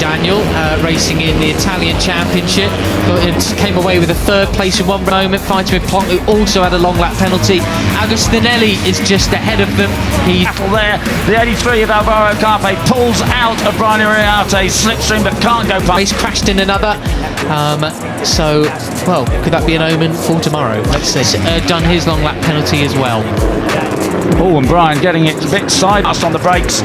Daniel, racing in the Italian Championship, came away with a third place in one moment, fighting with Plonk, who also had a long lap penalty. Agostinelli is just ahead of them. He's there. The 83 of Alvaro Carpe pulls out of Brian Uriarte's slipstream, but can't go past. He's crashed in another. So, well, could that be an omen for tomorrow? Let's see. Done his long lap penalty as well. Oh, and Brian getting it a bit side on the brakes.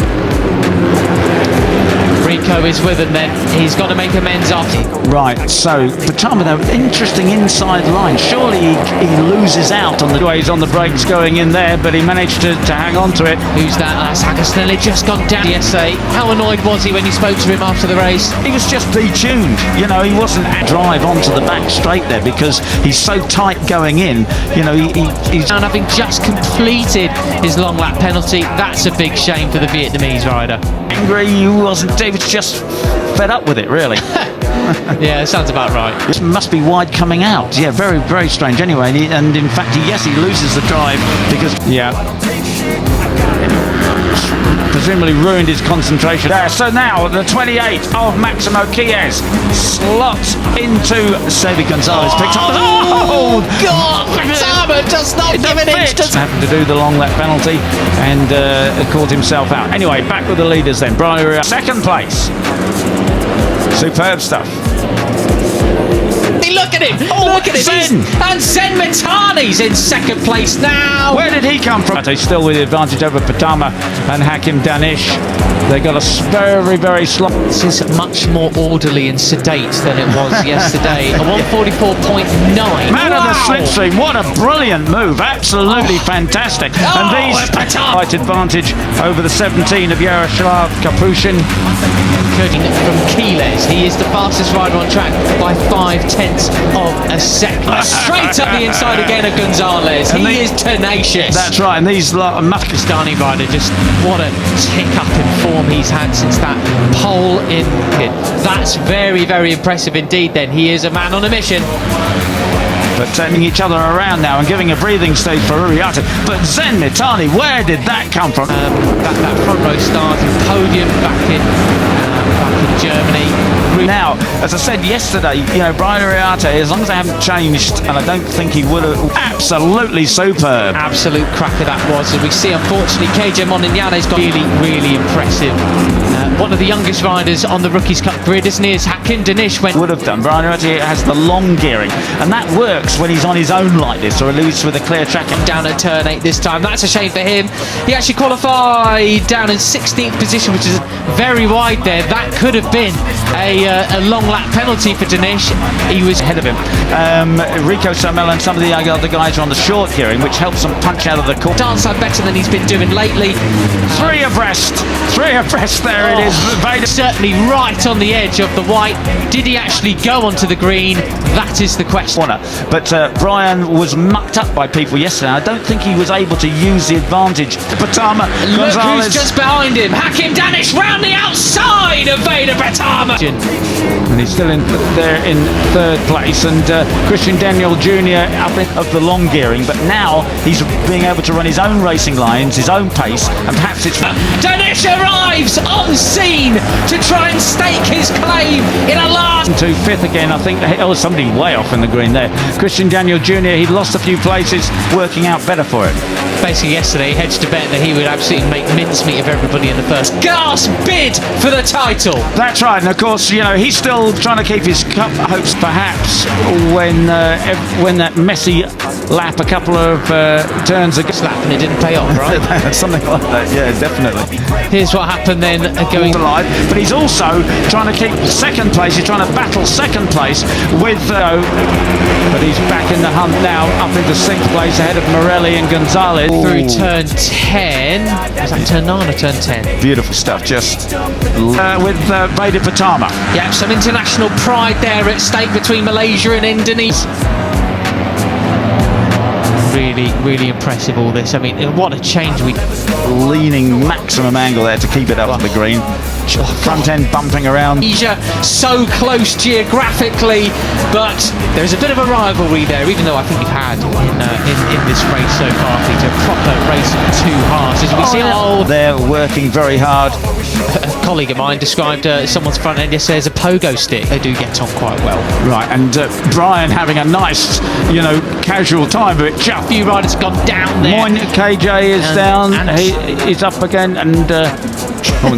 Rico is with him then. He's got to make amends after. Right, so Pratama, though, interesting inside line. Surely he loses out on the ways on the brakes going in there, but he managed to hang on to it. Who's that? That's Agostinelli just gone down. DSA. How annoyed was he when you spoke to him after the race? He was just detuned. You know, he wasn't drive onto the back straight there because he's so tight going in. You know, he's and having just completed his long lap penalty. That's a big shame for the Vietnamese rider. Angry, he wasn't. He was just fed up with it, really. Yeah, it sounds about right. This must be wide coming out. Yeah, very, very strange. Anyway, and in fact, he loses the drive because presumably ruined his concentration there. So now the 28 of Maximo Chies slots into Sebi Gonzalez. Picked up. Oh God! Pratama does not give an inch. Happened to do the long lap penalty and caught himself out. Anyway, back with the leaders then. Brian, second place. Superb stuff. Look at him! Oh, look at him! And Zen Mitani's in second place now. Where did he come from? He's still with the advantage over Pratama and Hakim Danish. They got a very, very slow. This is much more orderly and sedate than it was yesterday. A 144.9. Man of the slipstream, what a brilliant move! Absolutely fantastic. And these slight advantage over the 17 of Yaroslav Kapushin. From Quiles, he is the fastest rider on track by 5/10 of a second. Straight up the inside again of Gonzalez. He is tenacious. That's right, and these Pakistani rider, just what a tick up in form he's had since that pole in. That's very, very impressive indeed then. He is a man on a mission. But turning each other around now and giving a breathing stage for Uriarte. But Zen Mitani, where did that come from? That front row starting podium back in Germany. Now, as I said yesterday, you know, Brian Uriarte, as long as they haven't changed, and I don't think he would have, absolutely superb. Absolute cracker that was. As we see, unfortunately, KJ Moninyane's got really, really impressive. One of the youngest riders on the Rookies Cup grid, isn't he? Is Hakim Danish. Would have done. Brian Uriarte has the long gearing, and that works when he's on his own like this, or at least with a clear track. Down at turn 8 this time. That's a shame for him. He actually qualified down in 16th position, which is very wide there. That could have been a long lap penalty for Danish. He was ahead of him. Rico Somel and some of the other guys are on the short gearing, which helps them punch out of the corner. Dance side better than he's been doing lately. Three abreast there it is. Veda certainly right on the edge of the white. Did he actually go onto the green? That is the question. But Brian was mucked up by people yesterday. I don't think he was able to use the advantage. Pratama, look Gonzalez. Who's just behind him. Hakim Danish round the outside of Veda Pratama. And he's still in third place. And Christian Daniel Jr. up of the long gearing. But now he's being able to run his own racing lines, his own pace, and perhaps it's... Danish arrives on scene to try and stake his claim in a last... To fifth again, I think. Oh, somebody way off in the green there. Christian Daniel Jr., he'd lost a few places, working out better for it. Basically yesterday he hedged to bet that he would absolutely make mincemeat of everybody in the first gasp bid for the title. That's right, and of course, you know, he's still trying to keep his cup hopes perhaps when that messy lap a couple of turns ago. Slap and it didn't pay off, right? Something like that, yeah, definitely. Here's what happened then, going alive, but he's also trying to keep second place. He's trying to battle second place with but he's back in the hunt now, up into sixth place ahead of Morelli and Gonzalez. Through turn 10. Was that turn 9 or turn 10? Beautiful stuff, just with Veda Pratama. Yeah, some international pride there at stake between Malaysia and Indonesia. Really, really impressive all this. I mean, what a change. Leaning maximum angle there to keep it up on the green. front end bumping around. Asia so close geographically, but there's a bit of a rivalry there, even though I think we've had in this race so far, Peter, proper race of two halves. As we see, they're working very hard. A colleague of mine described someone's front end yesterday as a pogo stick. They do get on quite well. Right, and Brian having a nice, casual time, but just a few riders have gone down there. Moin KJ is down. He's up again, and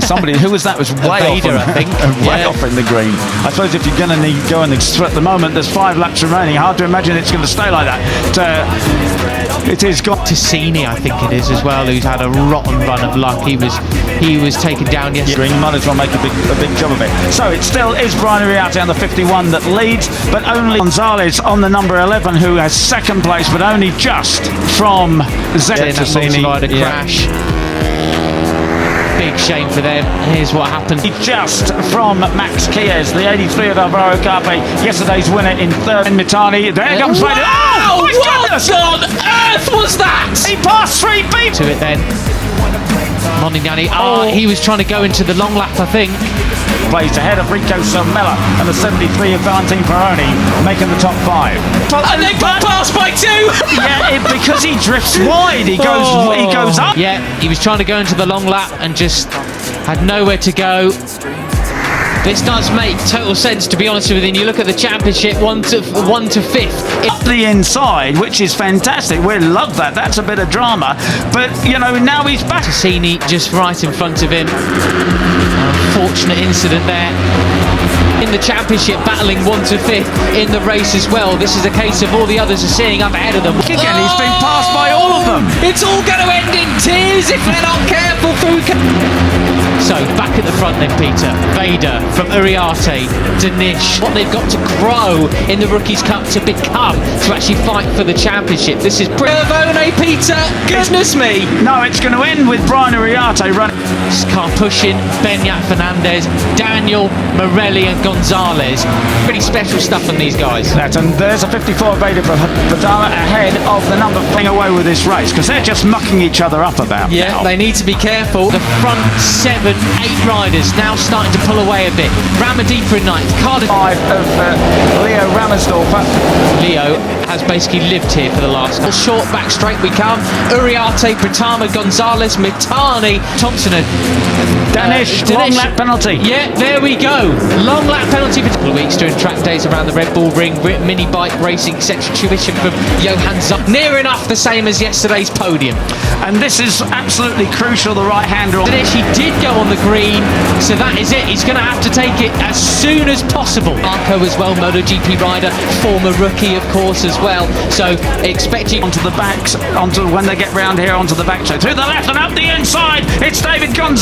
somebody who was that was way Veda, off, I think, way off in the green. I suppose if you're going to go in at the moment, there's 5 laps remaining. Hard to imagine it's going to stay like that. It is got Tassini, I think it is as well, who's had a rotten run of luck. He was taken down yesterday. You might as well make a big job of it. So it still is Brian Uriarte on the 51 that leads, but only Gonzalez on the number 11 who has second place, but only just from Tassini. Crash. Big shame for them. Here's what happened. Just from Max Kies, the 83 of Alvaro Carpe, yesterday's winner in third. And Mitani, there comes Veda. Oh, what on earth was that? He passed 3 people. To it then. Menandingi. He was trying to go into the long lap, I think. Plays ahead of Rico Somella and the 73 of Valentin Peroni, making the top 5. And they got passed by 2. Because he drifts wide. He goes up. Yeah, he was trying to go into the long lap and just had nowhere to go. This does make total sense, to be honest with you. And you look at the championship, 1 to 5th. Up the inside, which is fantastic. We love that. That's a bit of drama. But, now he's back. Tassini just right in front of him. Unfortunate incident there. In the championship, battling 1 to 5th in the race as well. This is a case of all the others are seeing up ahead of them. Again, he's been passed by all of them. It's all going to end in tears if they're not careful through. So, back at the front then, Peter. Veda from Uriarte, Danish. What they've got to grow in the Rookies' Cup to become, to actually fight for the championship. This is Bravone, Peter. Goodness me. No, it's going to end with Brian Uriarte running. Car pushing, Benyat Fernandez, Daniel, Morelli and Gonzalez. Pretty special stuff on these guys. And there's a 54 Veda Pratama ahead of the number playing away with this race, because they're just mucking each other up about. Yeah, now. They need to be careful. The front 7, 8 riders now starting to pull away a bit. Ramadipa in 9th, Cardiff 5 of Leo Ramersdorfer. Leo has basically lived here for the last short back straight we come. Uriarte, Pratama, Gonzalez, Mitani, Thompson and Danish, long lap penalty. Yeah, there we go. Long lap penalty for a couple of weeks during track days around the Red Bull Ring, mini bike racing, etc. Tuition from Johan Zuck. Near enough the same as yesterday's podium. And this is absolutely crucial, the right-hander. Danish, he did go on the green, so that is it. He's going to have to take it as soon as possible. Marco as well, MotoGP rider, former rookie, of course, as well. So expecting onto the backs, when they get round here, onto the back. So through the left and up the inside, it's David Gonzalez.